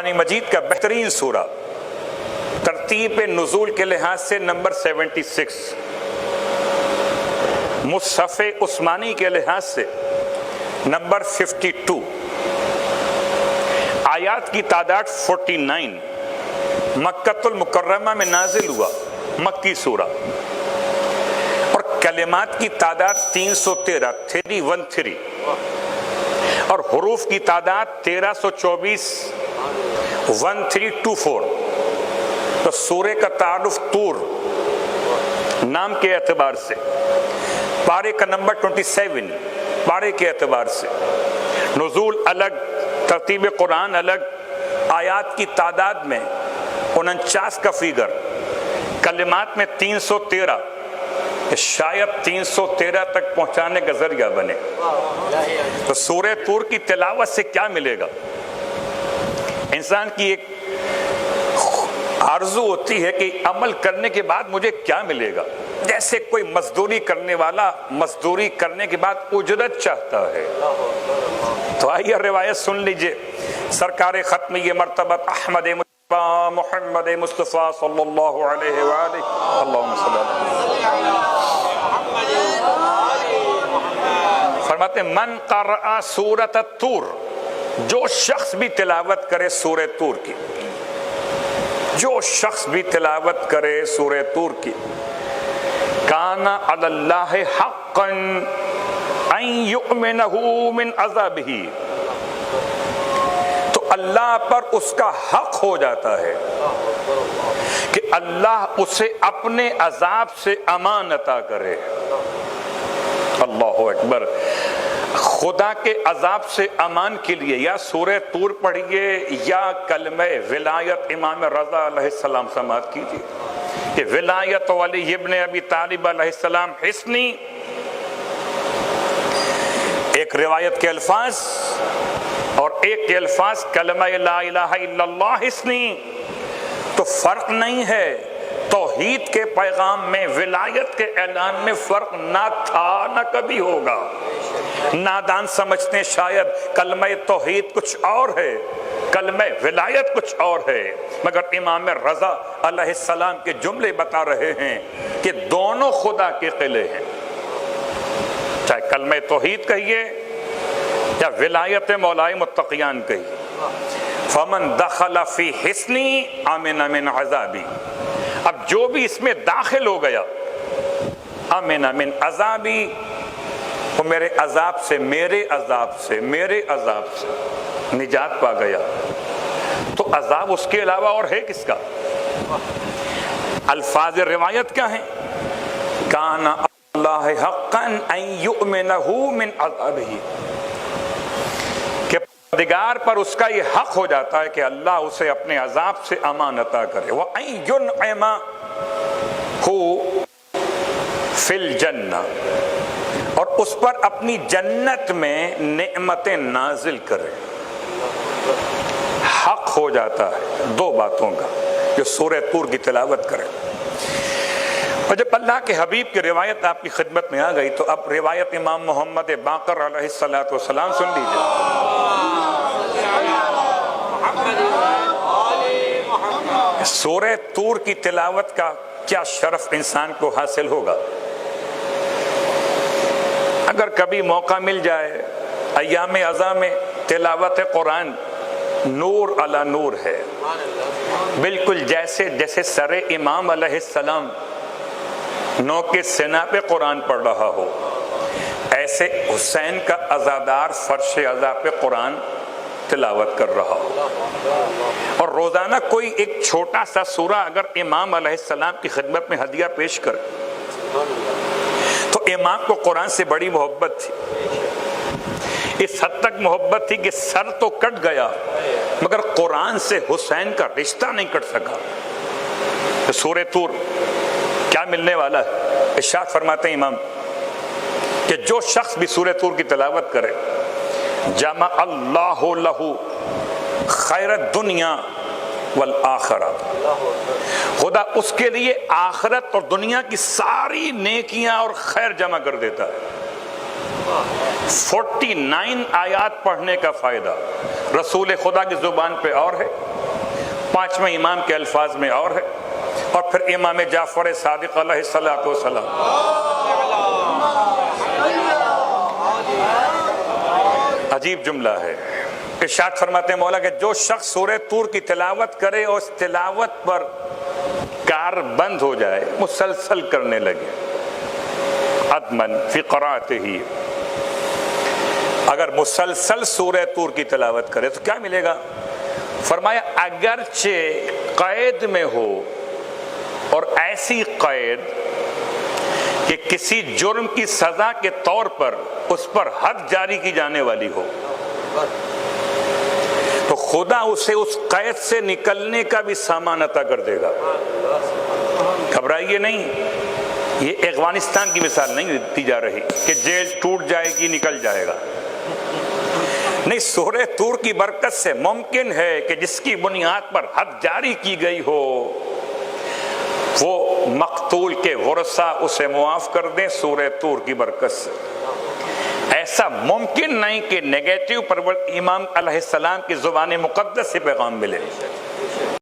قرآن مجید کا بہترین سورہ، ترتیب نزول کے لحاظ سے نمبر 76، مصحف عثمانی کے لحاظ سے نمبر 52، آیات کی تعداد 49، مکۃ المکرمہ میں نازل ہوا، مکی سورہ، اور کلمات کی تعداد 313، 313، اور حروف کی تعداد 1324، 1324۔ تو سورہ کا تعارف طور نام کے اعتبار سے، پارے کا نمبر 27 پارے کے اعتبار سے، نزول الگ، ترتیب قرآن الگ، آیات کی تعداد میں 49 کا فیگر، کلمات میں 313، شاید 313 تک پہنچانے کا ذریعہ بنے۔ تو سورہ طور کی تلاوت سے کیا ملے گا؟ انسان کی ایک آرزو ہوتی ہے کہ عمل کرنے کے بعد مجھے کیا ملے گا، جیسے کوئی مزدوری کرنے والا مزدوری کرنے کے بعد اجرت چاہتا ہے۔ تو آئیے روایت سن لیجئے، سرکار ختمی مرتبہ احمد مصطفیٰ محمد مصطفیٰ صلی اللہ علیہ وآلہ اللہم صلی اللہ علیہ فرماتے ہیں من قرأ سورۃ الطور، جو شخص بھی تلاوت کرے سورہ طور کی، جو شخص بھی تلاوت کرے سورہ طور کی، کان علی اللہ حقا ان یؤمنہ من عذابہ، تو اللہ پر اس کا حق ہو جاتا ہے کہ اللہ اسے اپنے عذاب سے امان عطا کرے۔ اللہ اکبر۔ خدا کے عذاب سے امان کے لیے یا سورہ طور پڑھیے یا کلمہ ولایت امام رضا علیہ السلام سماعت کیجیے کہ ولایت علی ابن ابی طالب علیہ السلام حسنی، ایک روایت کے الفاظ اور ایک کے الفاظ کلمہ لا الہ الا اللہ حسنی، تو فرق نہیں ہے۔ توحید کے پیغام میں، ولایت کے اعلان میں فرق نہ تھا نہ کبھی ہوگا۔ نادان سمجھتے ہیں شاید کلمہ توحید کچھ اور ہے، کلمہ ولایت کچھ اور ہے، مگر امام رضا علیہ السلام کے جملے بتا رہے ہیں کہ دونوں خدا کے قلعے ہیں، چاہے کلمہ توحید کہیے یا ولایت مولائے متقیان کہیے۔ فمن دخل فی حسنی امن من عذابی، اب جو بھی اس میں داخل ہو گیا، امن من عذابی، وہ میرے عذاب سے، میرے عذاب سے، میرے عذاب سے نجات پا گیا۔ تو عذاب اس کے علاوہ اور ہے کس کا؟ الفاظ روایت کیا ہیں؟ کان اللہ حقا ان یؤمنہ من عذابہ، کہ پروردگار پر اس کا یہ حق ہو جاتا ہے کہ اللہ اسے اپنے عذاب سے امان عطا کرے۔ وَأَن يُنْعِمَ فِي الْجَنَّةِ، اور اس پر اپنی جنت میں نعمتیں نازل کرے۔ حق ہو جاتا ہے دو باتوں کا جو سورہ طور کی تلاوت کرے۔ اور جب اللہ کے حبیب کی روایت آپ کی خدمت میں آ گئی تو اب روایت امام محمد باقر علیہ السلام سن لیجیے۔ سورہ طور کی تلاوت کا کیا شرف انسان کو حاصل ہوگا؟ اگر کبھی موقع مل جائے، ایام ازاں میں تلاوت قرآن نور علی نور ہے، بالکل جیسے سر امام علیہ السلام نو کے سنا پہ قرآن پڑھ رہا ہو، ایسے حسین کا عزادار فرش عزا پہ قرآن تلاوت کر رہا ہو، اور روزانہ کوئی ایک چھوٹا سا سورہ اگر امام علیہ السلام کی خدمت میں ہدیہ پیش کرے، تو امام کو قرآن سے بڑی محبت تھی، اس حد تک محبت تھی کہ سر تو کٹ گیا مگر قرآن سے حسین کا رشتہ نہیں کٹ سکا۔ تو سورہ طور کیا ملنے والا ہے؟ ارشاد فرماتے ہیں امام کہ جو شخص بھی سورہ طور کی تلاوت کرے، جمع اللہ لہ خیر الدنیا والآخرہ، خدا اس کے لیے آخرت اور دنیا کی ساری نیکیاں اور خیر جمع کر دیتا ہے۔ 49 آیات پڑھنے کا فائدہ رسول خدا کی زبان پہ اور ہے، پانچویں امام کے الفاظ میں اور ہے، اور پھر امام جعفر صادق علیہ الصلوۃ والسلام۔ عجیب جملہ ہے، ارشاد فرماتے ہیں مولا کہ جو شخص سورہ طور کی تلاوت کرے اور اس تلاوت پر کار بند ہو جائے، مسلسل کرنے لگے، عدمن فی قراءتہ، اگر مسلسل سورہ طور کی تلاوت کرے تو کیا ملے گا؟ فرمایا اگرچہ قید میں ہو، اور ایسی قید کہ کسی جرم کی سزا کے طور پر اس پر حد جاری کی جانے والی ہو، تو خدا اسے اس قید سے نکلنے کا بھی سامان عطا کر دے گا۔ گھبرائیے نہیں، یہ افغانستان کی مثال نہیں دی جا رہی کہ جیل ٹوٹ جائے گی نکل جائے گا، نہیں، سورہ طور کی برکت سے ممکن ہے کہ جس کی بنیاد پر حد جاری کی گئی ہو وہ مقتول کے ورثہ اسے معاف کر دیں سورہ طور کی برکت سے۔ ایسا ممکن نہیں کہ نیگیٹو پر امام علیہ السلام کی زبان مقدس سے پیغام ملے۔